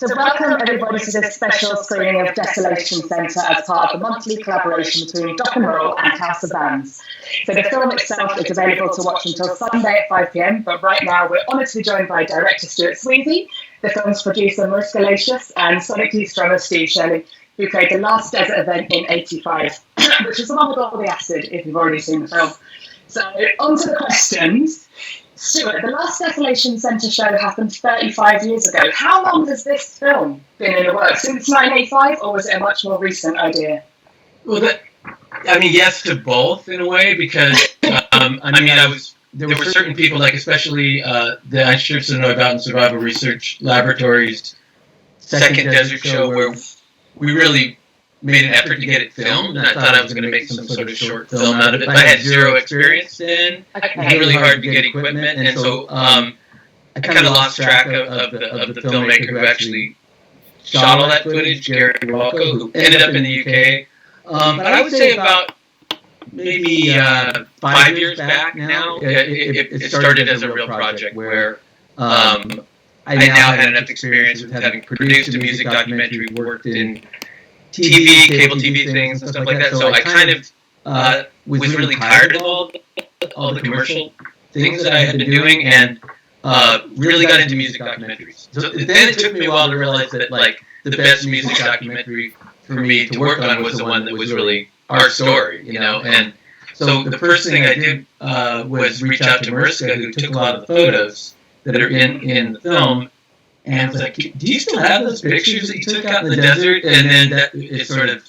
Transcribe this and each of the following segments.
So welcome everybody to this special screening of Desolation Center as part of the monthly collaboration between Dock and Roll and House of Bands. So the film itself is available to watch until Sunday at 5 p.m, but right now we're honoured to be joined by director Stuart Swezey, the film's producer Mariska Leyssius, and Sonic Youth drummer Steve Shelley, who played the last desert event in '85, which is the one with all the acid, if you've already seen the film. So on to the questions. Stuart, the last Desolation Center show happened 35 years ago. How long has this film been in the works? Since 1985, or was it a much more recent idea? Well, yes to both in a way, because there were certain people, like especially the Einstürzen Neubau and Survival Research Laboratory's second desert show, where we really made an effort to get it filmed, and I thought I was going to make some sort of short film out of it. But I had zero experience then. It was really hard to get equipment, and so I kind of lost track of the filmmaker who actually shot all that footage, Gary Walco, who ended up in the UK. But I would say about maybe 5 years back now, it started as a real project where I now had enough experience with having produced a music documentary, worked in TV, cable TV things and stuff like that. So I kind of was really tired of all the commercial things that I had been doing, and really got into music documentaries. So then it took me a while to realize that like the best music documentary for me to work on was the one that was really our story, you know. And so the first thing I did was reach out to Mariska, who took a lot of the photos that are in the film. And I was like, do you still have those pictures that you took out in the desert? And then it sort of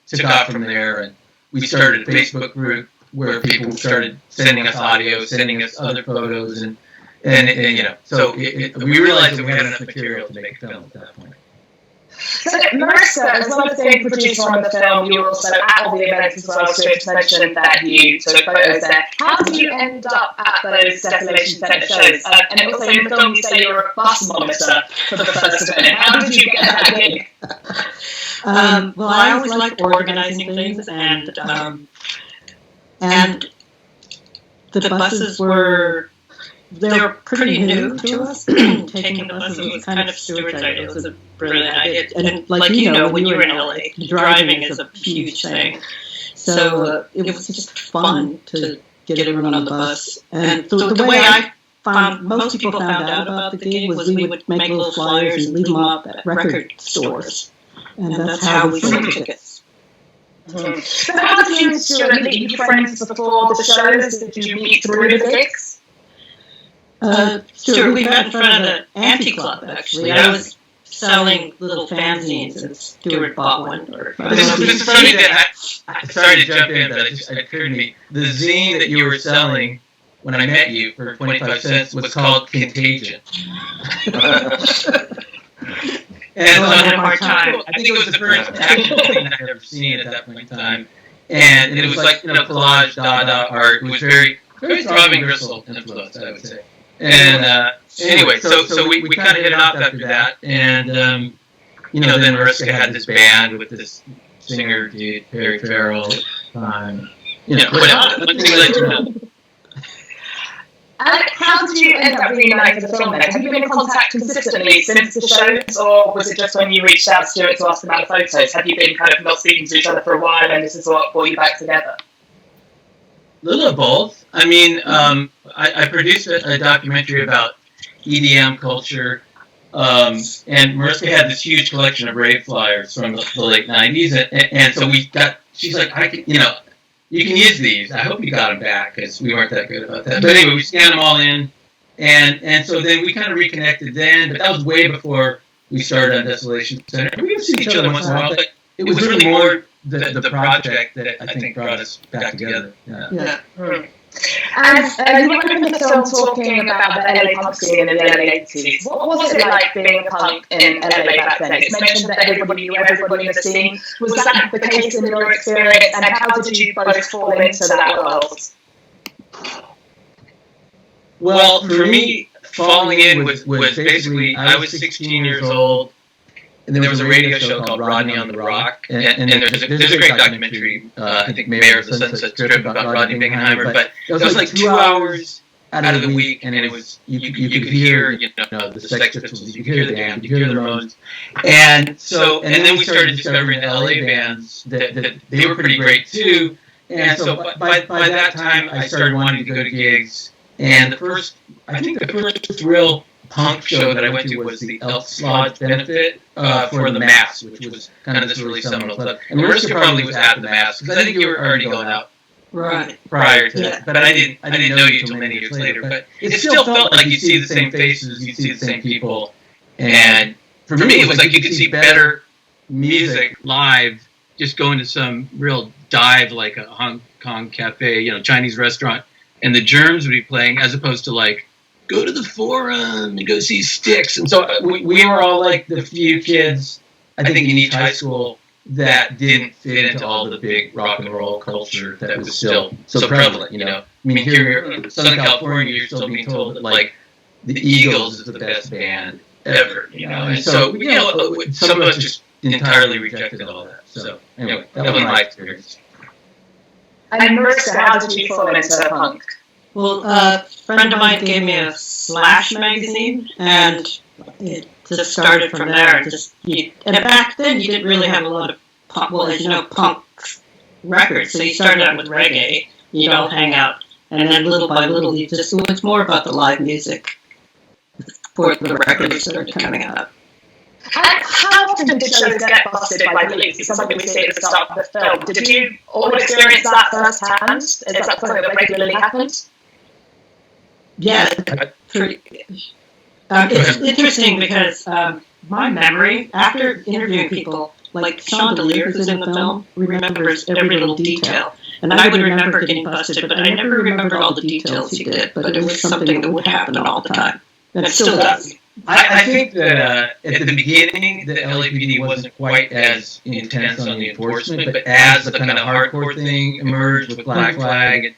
took off from there. And we started a Facebook group where people started sending us audio, sending us other photos. And you know, so we realized that we had enough material to make a film at that point. So Mariska, as well as being producer on the film, you were also at all the events as well. Stuart mentioned that you took photos there. How did you end up at those Desolation Center shows? And also in the film you say you were a bus monitor for the first event. How did you get that gig? Well, I always liked organizing things, and the buses were... They were pretty new to us. Taking the buses was kind of Stuart's idea. It was a brilliant idea. And like you know, when you're in LA, driving is a huge thing. So it was just fun to get everyone on the bus. And so the way I found, most people found out about the gig was we would make little flyers and leave them up at record stores. And that's how we sold tickets. Mm-hmm. So how did you and Stuart meet your friends before the shows? Did you meet through the gigs? Stuart, we met in front of the Anti-Club, actually. I was selling little fanzines, and Stuart bought one. This is funny that sorry to jump in, but it occurred to me. The zine that you were selling when I met you for 25 cents was called Contagion. And I think it was the first actual thing I'd ever seen at that point in time. And it was like, you know, collage, Dada art. It was very, very Throbbing Gristle influence, I would say. And anyway, so we kind of hit it off after that, and you know, then Mariska had this band with this singer dude, Perry Farrell. You know, what thing led to that? And how did you end up reuniting the film then? Have you been in contact consistently since the shows, or was it just when you reached out to Stuart to ask about the photos? Have you been kind of not speaking to each other for a while, and this is what brought you back together? A little of both. I mean, I produced a documentary about EDM culture, and Mariska had this huge collection of rave flyers from the late 90s, and so she's like, you know, you can use these. I hope you got them back, because we weren't that good about that. But anyway, we scanned them all in, and so then we kind of reconnected then, but that was way before we started on Desolation Center. We would see each other once in a while, but it was really more the project that I think brought us back together. Yeah. Mm. And you were in the film talking about the LA punk scene in the early 80s. What was it like being a punk in LA back then? It's mentioned that everybody knew everybody in the scene. Was that the case in your experience, and how did you both fall into that world? Well, for me, falling in was basically, I was 16 years old, and there was a radio show called Rodney on the Rock, and there's a great documentary, I think Mayor of the Sunset Strip, about Rodney Bingenheimer, but it was like 2 hours out of the week, and it was you could hear the Sex Pistols, you could hear the Damned, you could hear the Ramones, and then we started discovering the LA bands that they were pretty great too, and so by that time I started wanting to go to gigs, and I think the first real punk show that I went to was the Elks Lodge benefit for the Mass, which was kind of this really seminal club, and Mariska probably was at the Mass because I think you were already going out. Right. Prior to that, but I didn't know you till many years later. But it still felt like you see the same faces, you see the same people, and for me, it was like you could see better music live just going to some real dive like a Hong Kong cafe, Chinese restaurant, and the Germs would be playing as opposed to like go to the Forum and go see Styx. And so we were all like the few kids, I think, in each high school that didn't fit into all the big rock and roll culture that was still so prevalent, I mean, here in Southern California, you're still being told that, like, the Eagles is the best band ever, And so, some of us just entirely rejected all that. So, anyway, that was my experience. And Mariska, how did you fall into punk? Well, a friend of mine gave me a Slash magazine, and it just started from there. And back then, you didn't really have a lot of punk, punk records. So you started out with reggae, you'd all hang out, and then little by little, it was more about the live music before the records started coming out. How often did shows get busted by police? It's something we see at the start of the film. Did you all experience that firsthand? Is that something that regularly happened? Yeah, it's interesting because my memory, after interviewing people, like Sean DeLear, who's in the film, remembers every little detail. And I would remember getting busted, but I never remembered all the details he did. But it was something that would happen all the time. And it still does. I think that at the beginning, the LAPD wasn't quite as intense on the enforcement, but as the kind of hardcore thing emerged with Black Flag,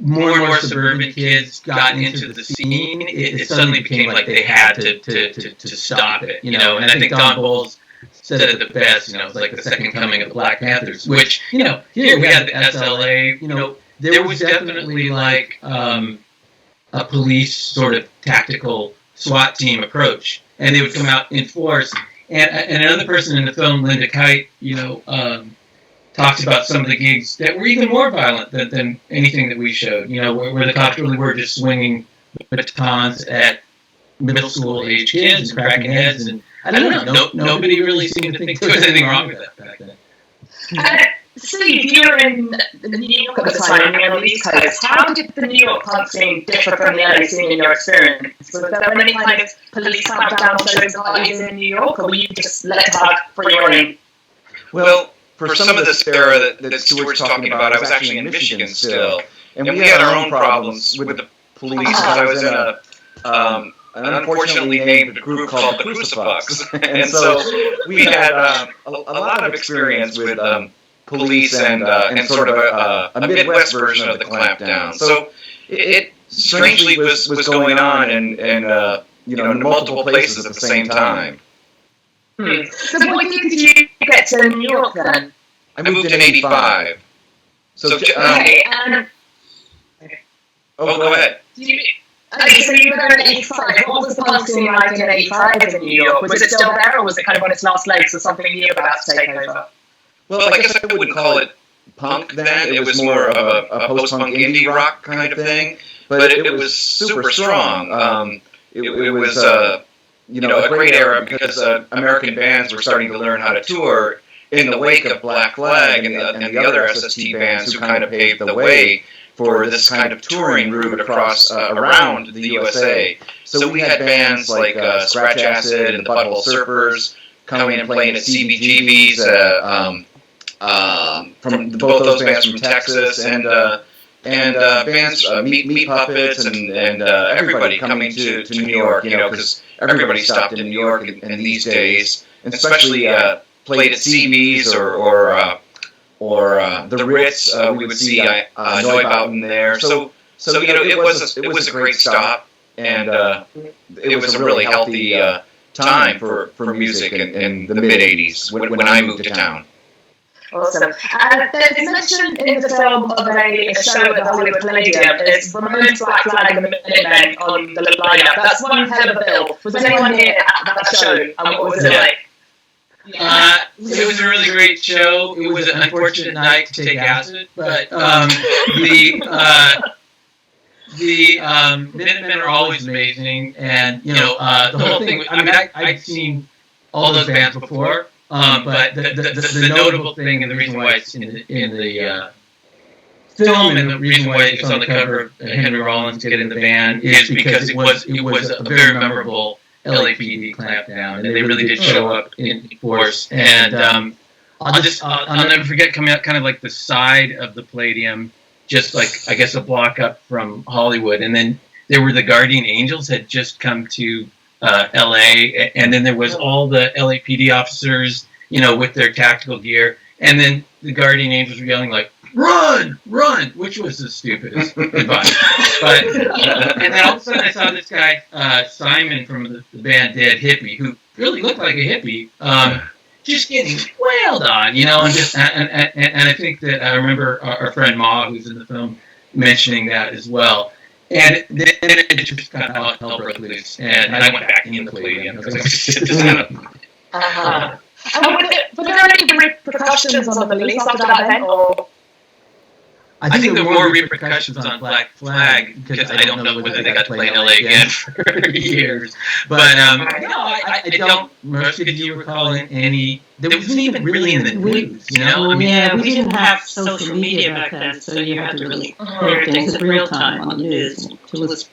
more and more suburban kids got into the scene, it suddenly became like they had to stop it, And I think Don Bowles said it the best, it was like the second coming of the Black Panthers, which, here we had the SLA, there was definitely like a police sort of tactical SWAT team approach, and they would come out in force. And another person in the film, Linda Kite, talks about some of the gigs that were even more violent than anything that we showed, where the cops really were just swinging batons at middle school age kids and cracking heads. And I don't know, nobody really seemed to think there was anything wrong with that back then. Steve, you were in New York at the time, you're on the East Coast. How did the New York punk scene differ from the LA scene in your experience? Was there any kind of police clampdown on shows and parties in New York, or were you just let to have free reign? Well, for some of this era that Stuart's talking about, I was actually in Michigan still, and we had our own problems with the police. I was in an unfortunately named group called the Crucifix, and so we had a lot of experience with police and sort of a Midwest version of the clampdown. So it strangely was going on in multiple places at the same time. So what year did you get to New York then? I moved in '85. So okay, go ahead. So you were there in '85. What was the punk scene like in '85 in New York? Was it still there, or was it kind of on its last legs, or something new about to take over? Well, I guess I wouldn't call it punk then. It was more of a post-punk indie rock kind of thing, but it was super strong. It was a great era because American bands were starting to learn how to tour in the wake of Black Flag and the other SST bands who kind of paved the way for this kind of touring route across around the USA. So we had bands like Scratch Acid and the Butthole Surfers coming and playing at CBGB's from both those bands from Texas and bands Meat Puppets and everybody coming to New York, because everybody stopped in New York in these days, and especially played at CB's or the Ritz. We would see Neubauten there. So it was a great stop, and it was a really healthy time for music in the mid '80s when I moved to town. Awesome. There's mention in the film of a show at the Hollywood Palladium. It's Ramones, Black Flag, and the Minutemen on the lineup. That's one hell of a bill. Was anyone here at that show? And what was it like? It was a really great show. It was an unfortunate night to take acid, but the Minutemen are always amazing, and the whole thing. I mean, I'd seen all those bands before, but the notable thing and the reason why it's in the film and the reason why it's on the cover of Henry Rollins Get in the Band is because it was a very memorable LAPD clampdown, and they really did show up in force. And I'll never forget coming out kind of like the side of the Palladium, just like I guess a block up from Hollywood, and then there were the Guardian Angels had just come to LA, and then there was all the LAPD officers, with their tactical gear, and then the Guardian Angels were yelling like, "Run, run!" which was the stupidest advice. But and then all of a sudden I saw this guy Simon from the band Dead Hippie, who really looked like a hippie, just getting wailed on, and I think that I remember our friend Ma, who's in the film, mentioning that as well. And then it just kind of hell broke loose, and I went back in the Palladium. I was like, "Sit this out." Were there any repercussions on the release after that event, or? I think there were more repercussions on Black Flag because I don't know whether they got to play in LA again for years. But no, I don't. Mariska, did you recall any? There wasn't even really in the news, I mean, yeah, we didn't have social media back then, so you had to really hear things in real time on the news. It was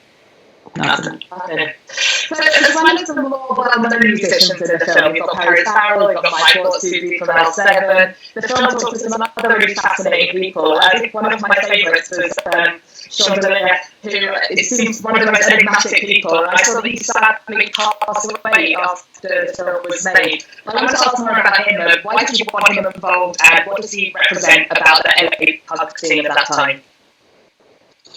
nothing. So as well as the more well-known musicians in the film, you've got Harry Farrell, you've got Mike Watsubi from L7. The film talks to some other really fascinating people. I think one of my favourites was Chandelier, who it seems one of the most enigmatic people. And I saw that he sadly passed away after the film was made. I want to ask more about him. Why did you want him involved, and what does he represent about the LA punk scene at that time?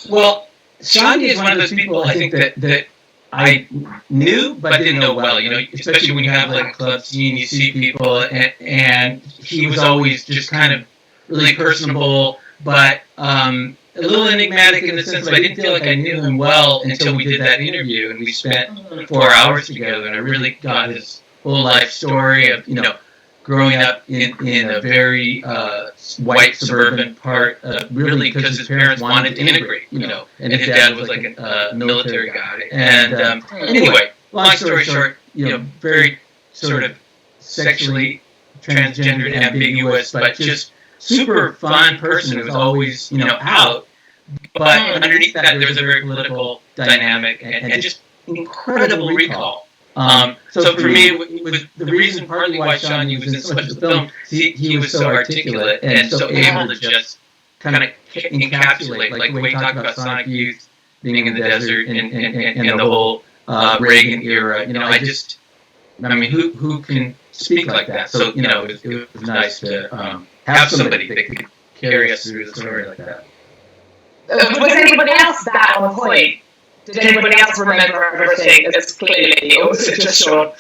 Well, Shandy is one of those people I think that I knew but didn't know well. Especially when you have like a club scene, you see people, and he was always just kind of really personable, but a little enigmatic in the sense that I didn't feel like I knew him well until we did that interview, and we spent 4 hours together, and I really got his whole life story of growing up in a very white suburban part, really because his parents wanted to integrate, and his dad was like a military guy. And anyway, long story short, very sort of sexually transgendered, ambiguous, but just super fun person who was always, out. But underneath that, there was a very political dynamic and just incredible recall. So for me, it was the reason partly why Shawnee was in so much of the film. He was so articulate and so able to just kind of encapsulate, like the way he talked about Sonic Youth being in the desert and the whole Reagan era. I mean, who can speak like that? So it was nice to have somebody that could carry us through the story like that. Was anybody else that on point? Did anybody else remember everything as clearly, or was it just Sean?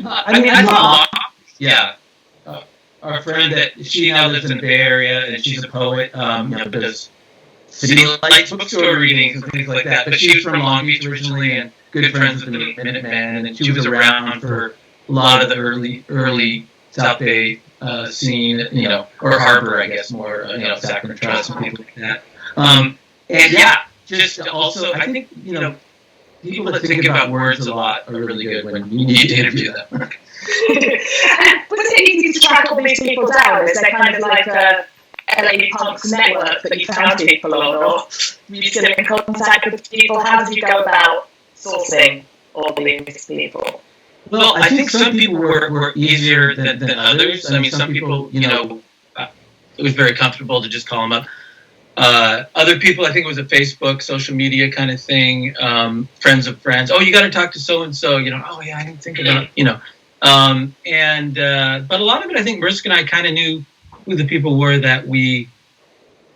I thought, yeah. Our friend that she now lives in the Bay Area, and she's a poet, does City Lights bookstore readings and things like that. But she was from Long Beach originally, and good friends with the Minutemen, and she was around for a lot of the early South Bay scene, or Harbor, I guess, more, Sacramento Trust and people like that. And yeah. Just also, I think, people that think about words a lot are really good when you need to interview them. Was it easy to track all these people down? Is there kind of like a LA Punks network that you found people on, or were you still in contact with people? How did you go about sourcing all these people? Well, I think some people were easier than others. I mean, some people, it was very comfortable to just call them up. Other people, I think it was a Facebook, social media kind of thing, friends of friends. Oh, you got to talk to so-and-so, oh yeah, I didn't think about, but a lot of it, I think Mariska and I kind of knew who the people were that we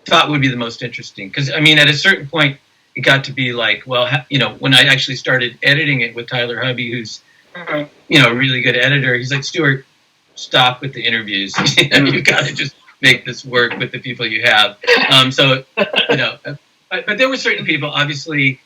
thought would be the most interesting. Because, I mean, at a certain point, it got to be like, well, when I actually started editing it with Tyler Hubby, who's, a really good editor, he's like, Stuart, stop with the interviews. You've got to just make this work with the people you have. But there were certain people. Obviously,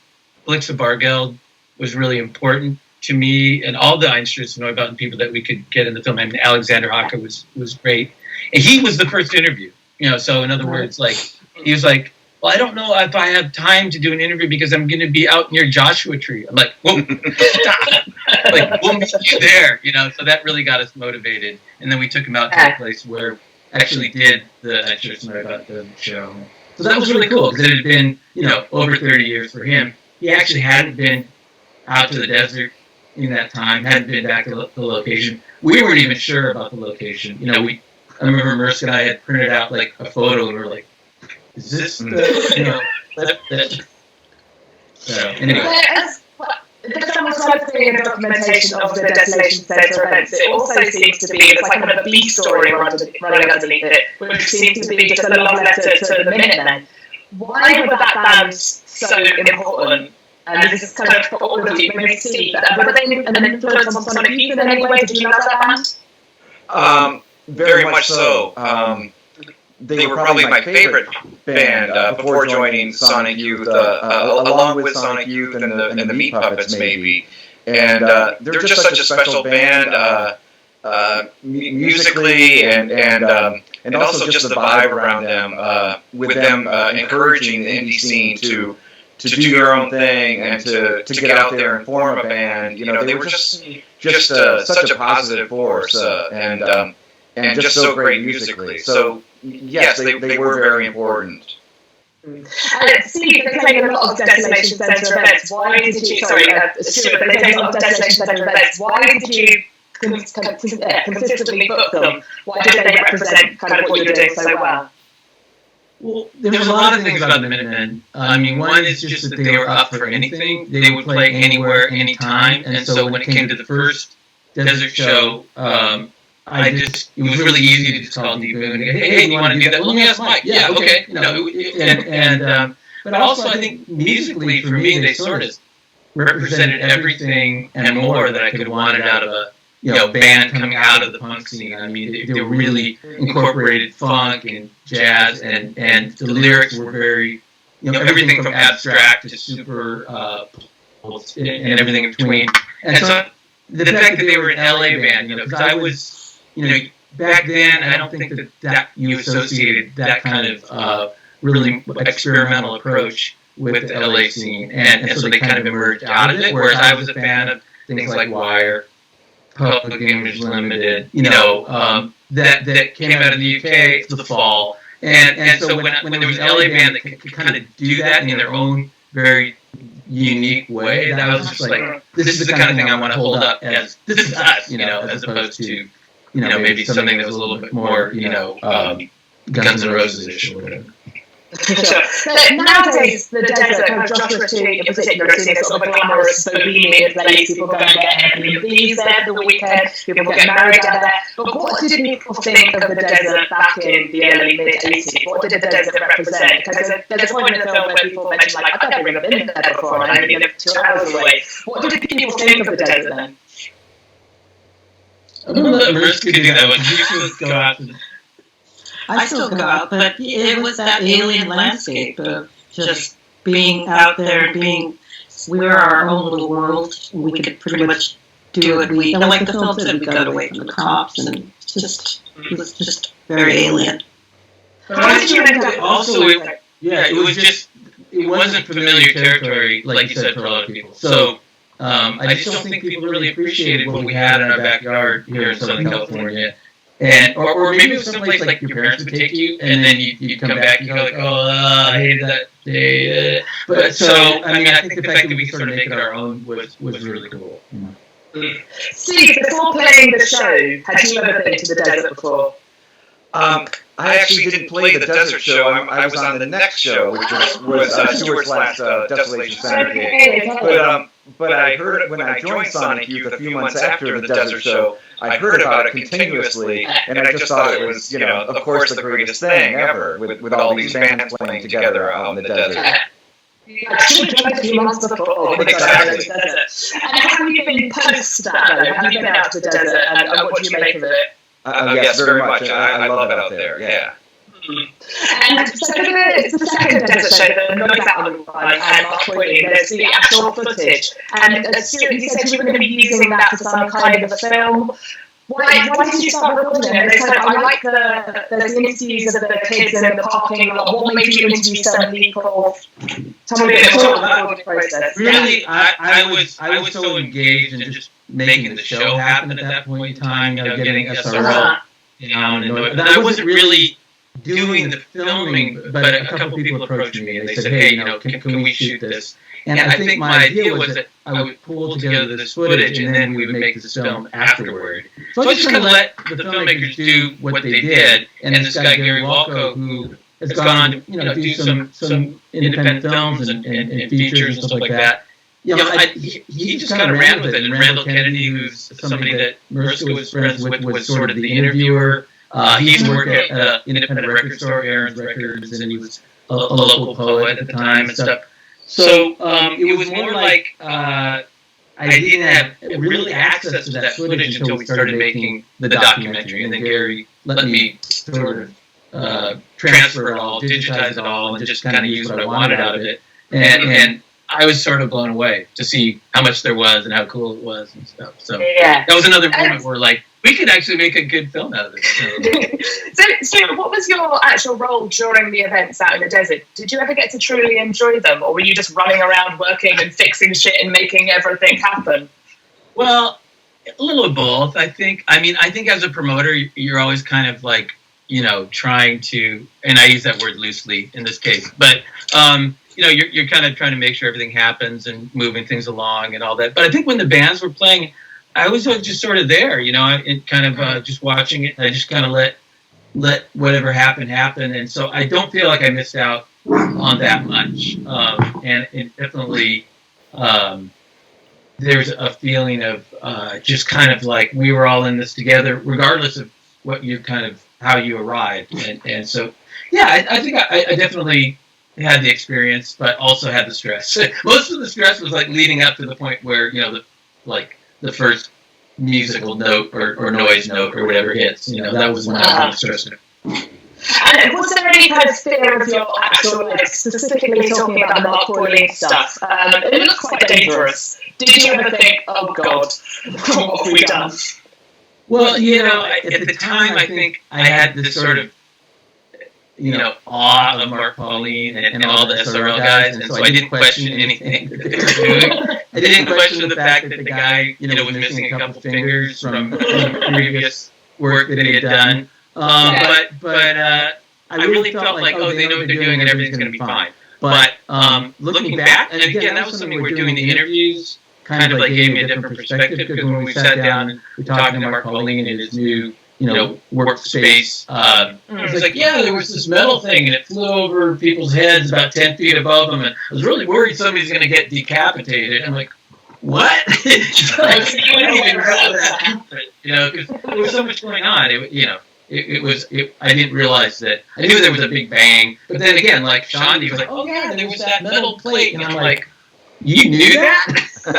Blixa Bargeld was really important to me, and all the Einstürzen Neubauten people that we could get in the film. I mean, Alexander Haka was great, and he was the first interview. So in other words, like he was like, well, I don't know if I have time to do an interview because I'm going to be out near Joshua Tree. I'm like, whoa, stop. Like, we'll meet you there, So that really got us motivated. And then we took him out to a place where we actually did the Einstürzen about the show. So that was really cool because it had been, over 30 years for him. He actually hadn't been out to the desert in that time, hadn't been back to the location. We weren't even sure about the location. I remember Mariska and I had printed out like a photo and we were like, is this the, So, anyway. The film was kind of being a documentation of the Desolation Center events. It also seems to be, it's like kind of a B story running underneath it, which seems to be just a love letter to the Minutemen. Why was that band so important? And this is kind of for all of you, maybe Steve, were they an influence on Sonic Youth in any way? Did you love that band? Very much so. They were probably my favorite band before joining Sonic Youth, along with Sonic Youth and the Meat Puppets, maybe. And they're just such a special band, musically and also just the vibe around them, with them encouraging the indie scene to do your own thing and to get out there and form a band. They were just such a positive force and just so great musically. So yes, they were very important. Steve, they're playing a lot of Desolation Center events. Why did you? Stuart, they're playing a lot of Desolation Center events. Why did you consistently book them? Why did they represent kind of what you're doing so well? Well, there's a lot of things about the Minutemen. I mean, one is just that they were up for anything. They would play anywhere, anytime. And so when it came to the first desert show, it was really easy to just call Steve Boone and go, hey, you want to do that? Well, let me ask Mike. Yeah, okay. But also I think musically for me, they sort of represented everything and more that I could have wanted out of a band coming out of the punk scene. I mean, they really incorporated funk and jazz, and the lyrics were very, everything from abstract to super, and everything in between. And so the fact that they were an LA band, because I was, back then, I don't think that you associated that kind of really experimental approach with the LA scene, and so they kind of emerged out of it. Whereas I was a fan of things like Wire, Public Image Limited, that came out of the UK for the fall, and so when there was an LA band that could kind of do that in their own very unique way, that I was just like, this is the kind of thing I want to hold up as this is us, as opposed to maybe something that was a little bit more, Guns N' Roses-ish or whatever. Sure. But nowadays, the desert, kind of Joshua Tree in particular, is seen as sort of a glamorous bohemian place. People go and get Airbnbs there for the weekend. People get married out there. But what did people think of the desert back in the early mid-80s? What did the desert represent? Because there's a point in the film where people mention, like, I've never even been there before, and I only live 2 hours away. What did people think of the desert then? I'm going to let Mariska do that one. You can go out and... I still go out, but it was that alien landscape of just being out there, we're our own little world. We could pretty much do it. Like the film said, we got away from the cops, and it was just very alien. Also, it wasn't familiar territory, like you said, for a lot of people. So I just don't think people really appreciated what we had in our backyard here in Southern California. And or maybe it was someplace like your parents would take you, and then you come back and you go like, I hated that day. But so I mean, I think the fact that we sort of make it our own was really cool. Steve, before playing the show, had you ever been to the desert before? I actually didn't play the desert show. I was on the next show, which was Stuart's last Desolation Center gig. But I heard it when I joined Sonic Youth a few months after the desert show. I heard about it continuously, and I just thought it was, of course, the greatest thing ever, with all these bands playing together out in the desert. I actually joined a few months before. Exactly. And have you been post that, though? Have you been out to the desert, and what do you make of it? Yes, very much. I love it out there. Yeah. And so it's the second desert show, the Noise Out on the Run and Mark Pointing, there's the actual footage. And Stuart, you said you were going to be using that for some kind of a film. Why did you start recording it? I like there's the interviews of the kids in the parking lot. What made you interview certain people? Tell me a bit more about the recording process. Really, I was so engaged in just making the show happen at that point in time, getting SRL down, and I wasn't really doing the filming, but a couple people approached me and they said, hey, can we shoot this? And I think my idea was that I would pull together this footage and then we would make this film afterward. So I just kind of let the filmmakers do what they did. And this guy, Gary Walco, who has gone on to do some independent films and features and stuff like that, he just kind of ran with it. And Randall Kennedy, who's somebody that Mariska was friends with, was sort of the interviewer. He used to work at an independent record store, Aaron's Records, and he was a local poet at the time and stuff. So it was more like I didn't have really access to that footage until we started making the documentary, and then Gary let me sort of transfer it all, digitize it all, and just kind of use what I wanted out of it. And I was sort of blown away to see how much there was and how cool it was and stuff. So that was another moment where we could actually make a good film out of this. So what was your actual role during the events out in the desert? Did you ever get to truly enjoy them, or were you just running around working and fixing shit and making everything happen? Well, a little of both, I think. I think as a promoter, you're always kind of like, trying to, and I use that word loosely in this case, but you're kind of trying to make sure everything happens and moving things along and all that. But I think when the bands were playing, I was just sort of there, and kind of just watching it. I just kind of let whatever happen. And so I don't feel like I missed out on that much. And it definitely, there's a feeling of just kind of like we were all in this together, regardless of how you arrived. And so, yeah, I think I definitely had the experience, but also had the stress. Most of the stress was like leading up to the point where, the first musical note or noise note or whatever hits. That was when I was stressed. And was there any kind of fear of your actual life, specifically talking about the Mark Pointing stuff? It looks quite dangerous. Did you ever think, oh God, what have we done? Well, at the time, I think I had this sort of, awe of Mark Pauline and all the SRL guys, and so I didn't question anything that they were doing. I didn't question the fact that the guy, was missing a couple fingers from previous work that he had done. But I really felt like, they know what they're doing and everything's going to be fine. But looking back, and again, that was something we're doing the interviews, kind of like gave me a different perspective, because when we sat down and we talked to Mark Pauline in his new workspace. It was like, there was this metal thing, and it flew over people's heads about 10 feet above them, and I was really worried somebody's going to get decapitated. I'm like, what? Like, you wouldn't even know that happened, because there was so much going on. I didn't realize that. I knew there was a big bang, but then again, like Shandi was like, oh yeah, there was that metal plate, and I'm like, you knew that? So,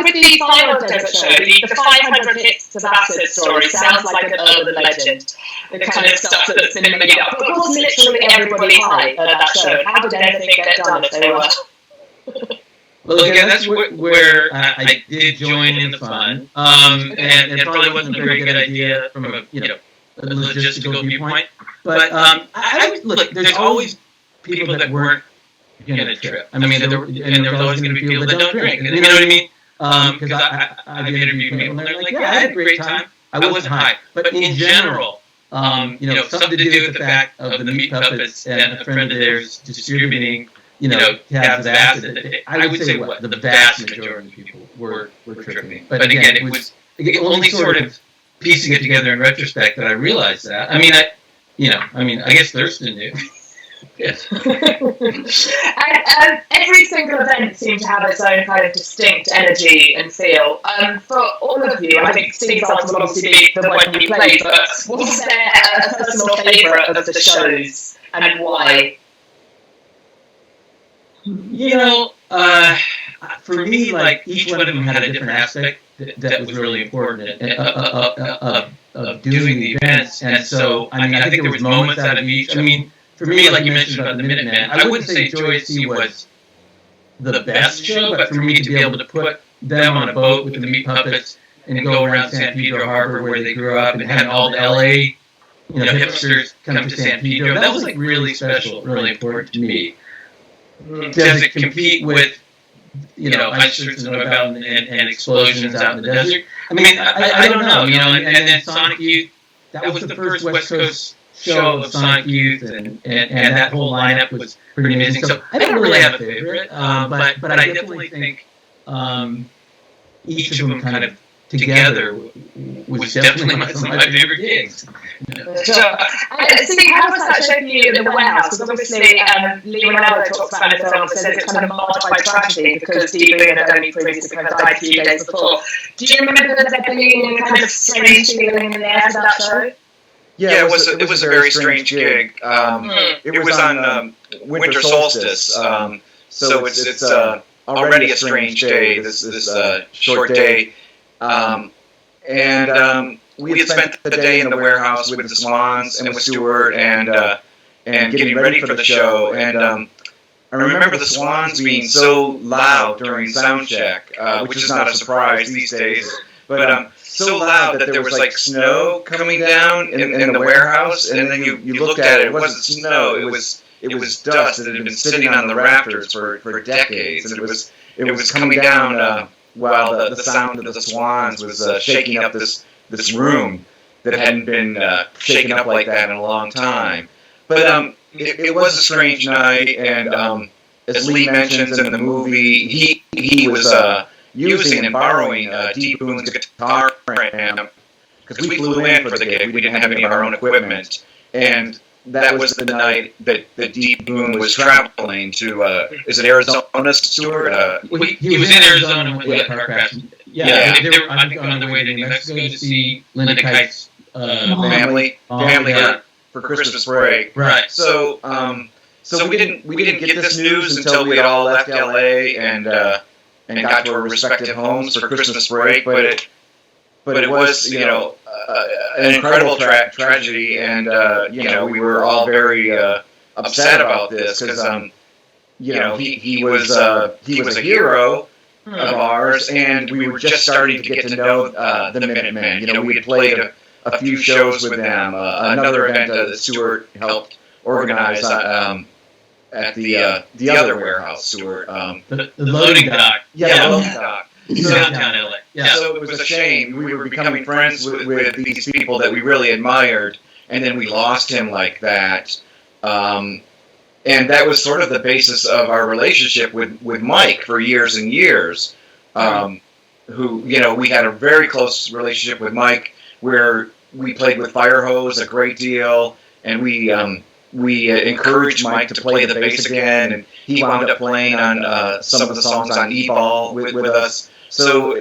with the final desert show, the 500 hits to Acid story sounds like an urban legend. The kind of stuff that's been made up. But was literally everybody high at that show? How did anything get done if they were? Well, again, that's where I did join in the fun. And it probably wasn't a very good idea from a logistical viewpoint. But look, there's always people that weren't going to trip. I mean, there was always going to be people that don't drink. You know what I mean? Because I've interviewed people, and they're like, I had a great time. I wasn't high. But in general, something to do with the fact of the Meat Puppets and a friend of theirs distributing, tabs of acid. I would say the vast majority of people were tripping. But again, it was only sort of piecing it together in retrospect that I realized that. I guess Thurston knew. Yes. And every single event seemed to have its own kind of distinct energy and feel. For all of you, I think Steve's answer will obviously be the one you played, but was there a personal favourite of the shows for me, like, each one of them had a different aspect that was really important of doing the events. And so, I mean, I think there was moments out of each. I mean, for me, like you mentioned about the Minutemen, I wouldn't say Joy at Sea was the best show, but for me to be able to put them on a boat with the meat puppets and go around San Pedro Harbor where they grew up and had all the LA, hipsters come to San Pedro, that was like really special, really important to me. Does it compete with, ice shirts and and explosions out in the desert? I mean, I don't know, and then Sonic Youth, that was the first West Coast show of Sonic Youth, and that whole lineup was pretty amazing. So I don't really have a favorite, but I definitely think each of them kind of together was definitely some of my favorite gigs. So, Steve, how was that show for you in the warehouse? Because obviously, Leonardo talks about it in the film and says it's kind of marred by tragedy because Steve Boone had only previously kind of died a few days before. Do you remember there being a kind of strange feeling in the air for that show? Yeah, it was a very strange gig. It was on winter solstice, so it's already a strange day. This short day, and we had spent the day in the warehouse with the Swans and with Stuart and getting ready for the show. And I remember the Swans being so loud during sound check, which is not a surprise these days, but so loud that there was like snow coming down in the warehouse, and then you looked at it. It wasn't snow. It was dust that had been sitting on the rafters for decades, and it was coming down while the sound of the Swans was shaking up this room that hadn't been shaken up like that in a long time. But it was a strange night, and as Lee mentions in the movie, he was using and borrowing Dee Boone's guitar amp, because we flew in for the gig. We didn't have any of our own equipment, and that was the night that Dee Boone was traveling to, is it Arizona, Stuart? He was in Arizona with the car crash. Yeah. They were, I think, on their way to New Mexico to see Linda Kite's family for Christmas break. Right. So we didn't get this news until we had all left LA and got to our respective homes for Christmas break. But it was an incredible tragedy, and we were all very upset about this because he was a hero of ours, and we were just starting to get to know the Minutemen. We had played a few shows with them. Another event that Stuart helped organize at the other warehouse, Stuart. The loading dock. Yeah, the loading dock. Downtown LA. Yeah. So it was a shame. We were becoming friends with these people that we really admired, and then we lost him like that. And that was sort of the basis of our relationship with Mike for years and years. Who, we had a very close relationship with Mike, where we played with Firehose a great deal, and we encouraged Mike to play the bass again, and he wound up playing on some of the songs on E-Ball with us. So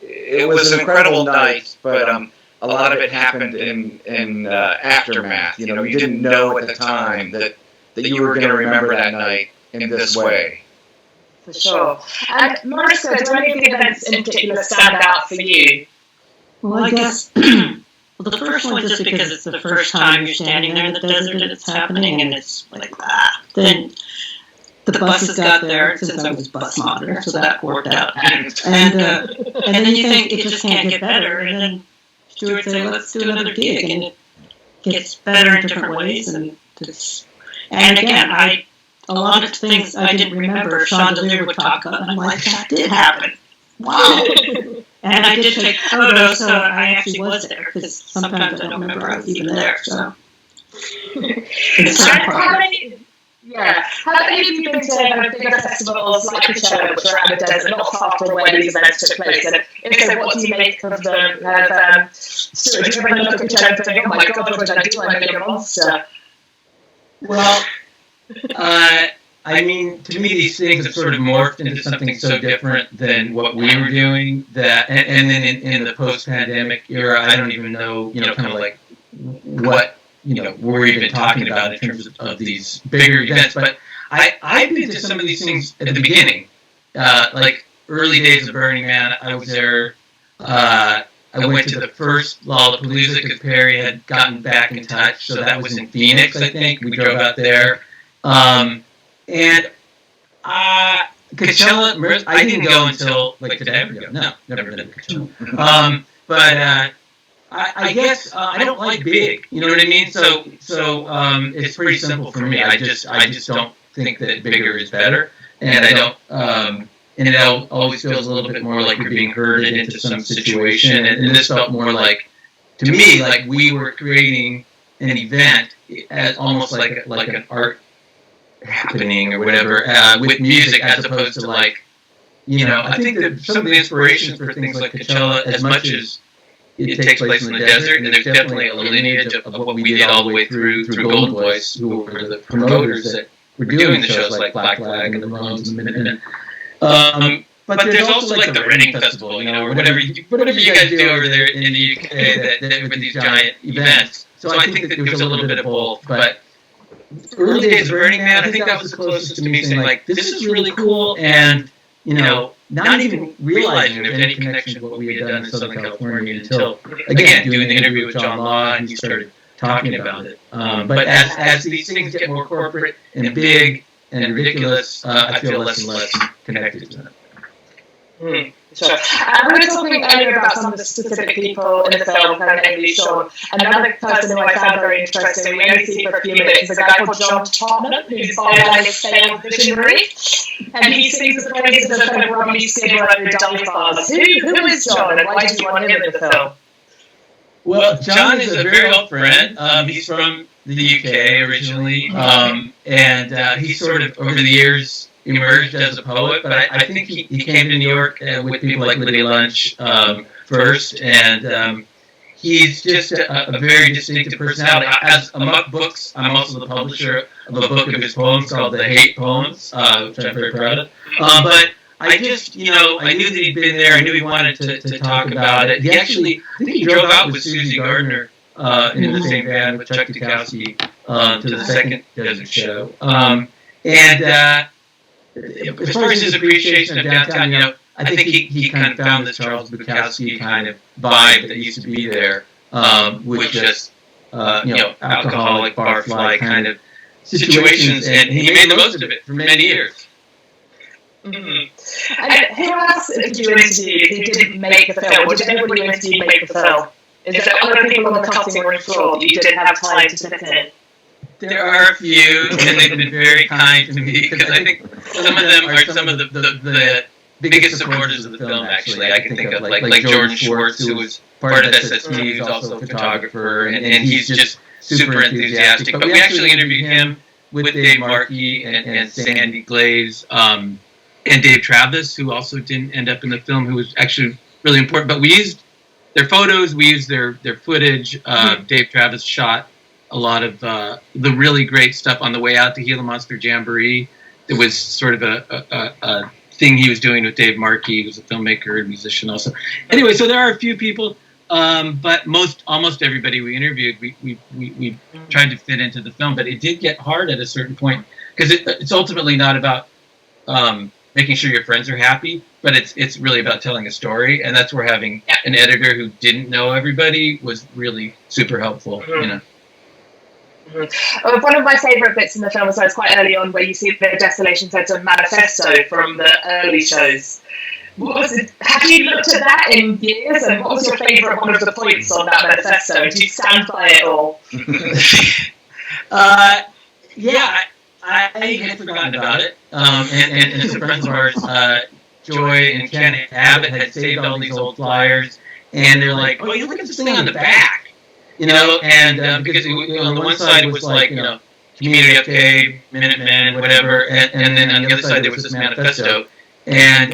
it was an incredible night, but a lot of it happened in aftermath. You didn't know at the time that you were going to remember that night in this way. For sure. And Mariska, do any of the events in particular stand out for you? Well, I guess the first one, just because it's the first time you're standing there in the desert and it's happening, and it's like that. Then the buses got there, since I was bus monitor, so that worked out. And then you think it just can't get better, and then Stuart said, let's do another gig, and it gets better in different ways. And again, a lot of things I didn't remember Chandelier would talk about, and I'm like, that did happen. Wow. And I did take photos, so I actually was there, because sometimes I don't remember I was even there. So How many of you been to kind of bigger festivals like Coachella, which are out in the desert, not far from where these events took place? And if so, what do you make of them? Stuart, do you ever look at Coachella and think, oh my God, what did I do? I made a monster. Well, I mean, to me, these things have sort of morphed into something so different than what we were doing and then in the post-pandemic era, I don't even know, kind of like what, we're even talking about in terms of these bigger events. But I've been to some of these things at the beginning, like early days of Burning Man, I was there. I went to the first Lollapalooza because Perry had gotten back in touch, so that was in Phoenix, I think. We drove out there. And Coachella, I didn't go until, like, did I ever go? No, never been to Coachella. But I guess I don't like big, you know what I mean? So it's pretty simple for me. I just don't think that bigger is better, and I don't. And it always feels a little bit more like you're being herded into some situation. And this felt more like, to me, like we were creating an event as almost like an art happening or whatever with music, as opposed to like, you know, I think that some of the inspirations for things like Coachella, as much as it takes place in the desert, and there's definitely a lineage of what we did all the way through Golden Voice, who were the promoters that were doing the shows like Black Flag and the Ramones and the Minutemen. But there's also like the Reading Festival, you know, or whatever you guys do over there in the UK that with these giant events. So I think that there was a little bit of both. But early days of Burning Man, I think that was the closest to me saying, like, this is really cool, and, you know, not even realizing there was any connection to what we had done in Southern California until, again, doing the interview with John Law, and he started talking about it. But as these things get more corporate and big and ridiculous, I feel less and less connected to them. Sure. We were talking earlier about some of the specific people in the film, namely Sean. Another person who I found very interesting, we only see for a few minutes, is a guy called John Tottenham, who's Bionic failed visionary. And he sings the praises of kind of Rodney Skid Row dive-bars. Who is John, and why do you want him in the film? Well, John is a very old friend. He's from the UK originally, and he sort of, over the years, emerged as a poet, but I think he came to New York with people like Lydia Lunch first, and he's just a very distinctive personality. As among books, I'm also the publisher of a book of his poems called The Hate Poems, which I'm very proud of. But I just, you know, I knew that he'd been there. I knew he wanted to talk about it. He actually, I think he drove out with Susie Gardner in the same band with Chuck Dukowski to the second Desert Show. And as far as his appreciation of downtown, you know, I think he kind of found this Charles Bukowski kind of vibe that used to be there, with just, you know, alcoholic, barfly kind of situations, and he made the most of it for many years. Mm-hmm. And who else did you interview who didn't make the film, or did anybody you interviewed make the film? Is there other people on the cutting room floor that you didn't have time to fit in? There are a few, and they've been very kind to me, because I think some of them are some of the biggest supporters of the film, actually. I can think of, like Jordan Schwartz, who was part of SST, who's also a photographer, and he's just super enthusiastic. But we actually interviewed him with Dave Markey and Sandy Glaze, and Dave Travis, who also didn't end up in the film, who was actually really important. But we used their photos, we used their footage. Dave Travis shot a lot of the really great stuff on the way out to Gila Monster Jamboree. It was sort of a thing he was doing with Dave Markey, who was a filmmaker and musician also. Anyway, so there are a few people, but almost everybody we interviewed, we tried to fit into the film, but it did get hard at a certain point, because it's ultimately not about making sure your friends are happy, but it's really about telling a story, and that's where having an editor who didn't know everybody was really super helpful, you know. One of my favourite bits in the film was quite early on, where you see the Desolation Center manifesto from the early shows. Have you looked at that in years, and what was your favourite one of the points on that manifesto? Do you stand by it all? Yeah, I had forgotten about it, and some friends of ours, Joy and Ken Abbott, had saved all these old flyers, and they're like, "Oh, you look at this thing on the back." You know, and because on the one side it was like, you know, Community UK, Minutemen, whatever, and then on the other side there was this manifesto, and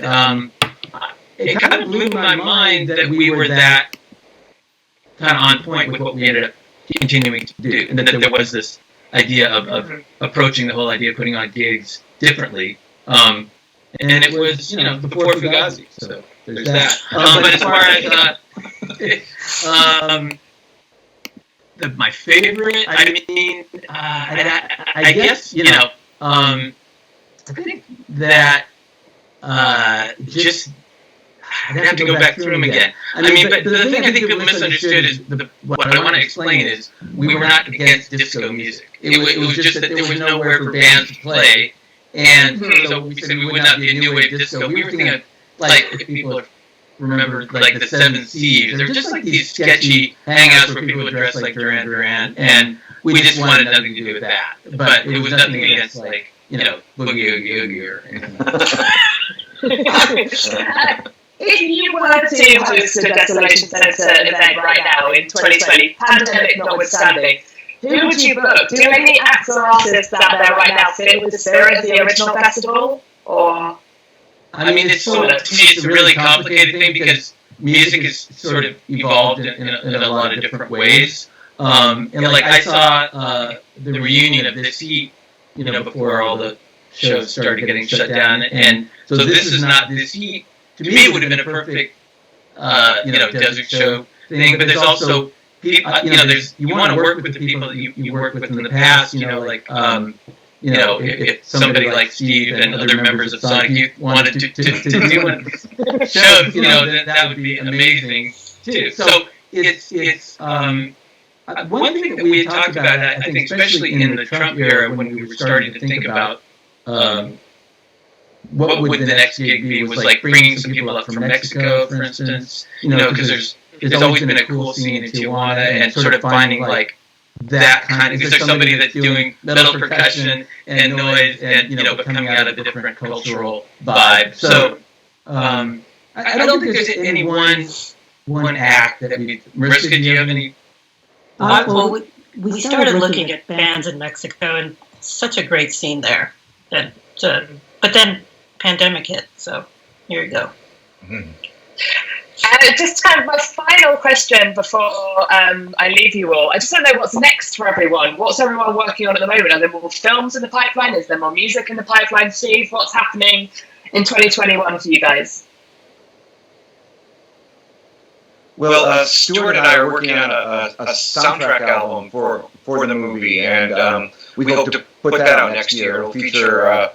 it kind of blew my mind that we were that kind of on point with what we ended up continuing to do, and that there was this idea of approaching the whole idea of putting on gigs differently, and it was, you know, before Fugazi, so there's that. But as far as my favorite, I mean, I guess, you know, I think that just I'd have to go back through them again. I mean, but the thing I think people misunderstood is what I want to explain is we were not against disco music. It was just that there was nowhere for bands to play, and so we said we would not be a new wave disco. We were thinking of, like, if people remember, like the Seven Thieves, they're just like these sketchy hangouts where people would dress like Duran Duran, and we just wanted nothing to do with that. But it was nothing against, like, Boogie Oogie Oogie or anything like that. If you were to host a Desolation Center event right now in 2020, pandemic notwithstanding, who would you book? Do any acts or artists out there right now fit with the spirit of the original festival? Or I mean, to me, it's a really complicated thing because music has sort of evolved in a lot of different ways. And like I saw the reunion of This Heat, before all the shows started getting shut down, and so this is not This Heat. To me, it would have been a perfect, desert show thing. But there's also, there's you want to work with the people that you worked with in the past. If somebody like Steve and other members of Sonic Youth wanted to do one of these shows, that would be amazing too. So it's one thing that we had talked about. I think, especially in the Trump era, when we were starting to think about. What would the next gig be? Was like bringing some people up from Mexico, for instance, because there's always been a cool scene in Tijuana, and sort of finding like that kind of, is there somebody that's doing metal percussion and noise and, but coming out of a different cultural vibe. So, I don't think there's any one act that we, Mariska, do you have any? Well, we started looking at bands in Mexico, and such a great scene there. But then pandemic hit, so here you go. Mm-hmm. Just kind of my final question before I leave you all. I just don't know what's next for everyone. What's everyone working on at the moment? Are there more films in the pipeline? Is there more music in the pipeline? Steve, what's happening in 2021 for you guys? Well, Stuart and I are working on a soundtrack album for the movie, and we hope to put that out next year. It'll feature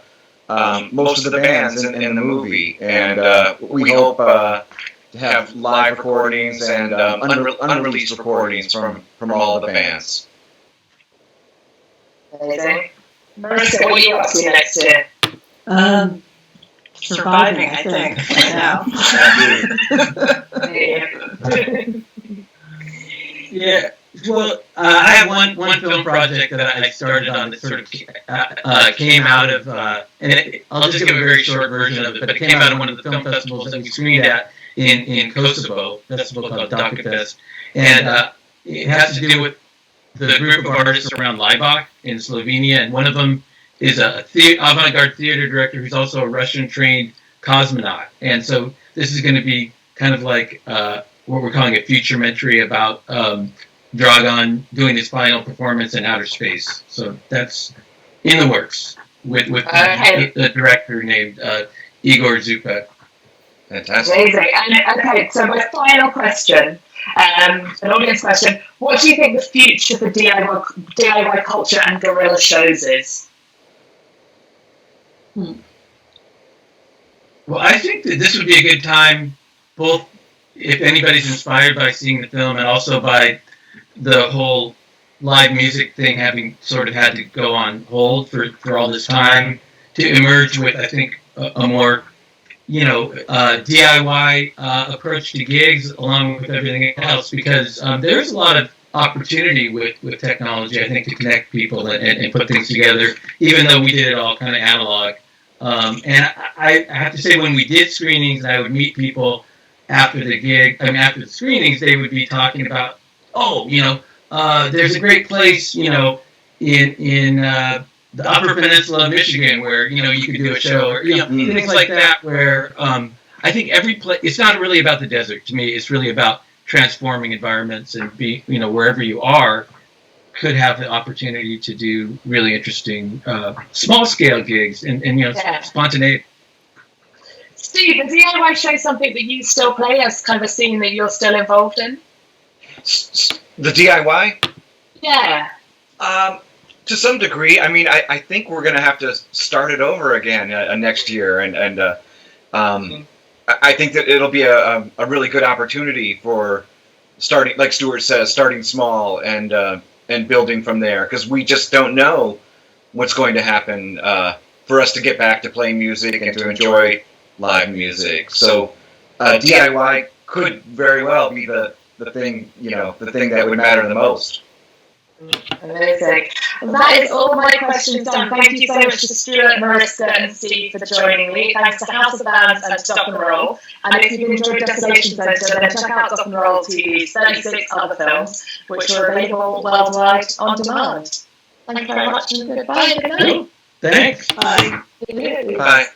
most of the bands in the movie, and we hope to have live recordings and unreleased recordings from all the bands. Amazing. Mariska, what are you up to next year? Surviving, I think, right now. Yeah. Well, I have one film project that I started on that sort of came out of, I'll just give a very short version of it, but it came out of one of the film festivals that we screened at in Kosovo, a festival called Dokafest, and it has to do with the group of artists around Laibach in Slovenia, and one of them is a avant-garde theater director who's also a Russian-trained cosmonaut, and so this is going to be kind of like what we're calling a futurementary about Dragan doing his final performance in outer space. So that's in the works with a director named Igor Zupek. Fantastic. Amazing. And, okay, so my final question, an audience question: what do you think the future for DIY culture and guerrilla shows is? Well, I think that this would be a good time, both if anybody's inspired by seeing the film and also by the whole live music thing having sort of had to go on hold for all this time, to emerge with, I think, a more DIY approach to gigs along with everything else, because there's a lot of opportunity with technology, I think, to connect people and put things together, even though we did it all kind of analog. And I have to say, when we did screenings and I would meet people after the screenings, they would be talking about, there's a great place, in the Upper Peninsula of Michigan where, you could do a show, or, things like that, where I think every place, it's not really about the desert to me, it's really about transforming environments, and wherever you are could have the opportunity to do really interesting small scale gigs and spontaneity. Steve, is DIY show something that you still play as kind of a scene that you're still involved in? The DIY? Yeah. To some degree. I mean, I think we're going to have to start it over again next year, and I think that it'll be a really good opportunity for starting, like Stuart says, starting small and building from there, because we just don't know what's going to happen for us to get back to playing music and to enjoy live music. So DIY could very well be the thing, the thing that would matter the most. Amazing. Well, that is all my questions done. Thank you so much to Stuart, Mariska and Steve for joining me. Thanks to House of Bands and Dock and Roll. And if you've enjoyed Desolation Center, then check out Dock and Roll TV's 36 other films, which are available worldwide on demand. Thank you very much and goodbye. Good night. Thanks. Bye. Bye.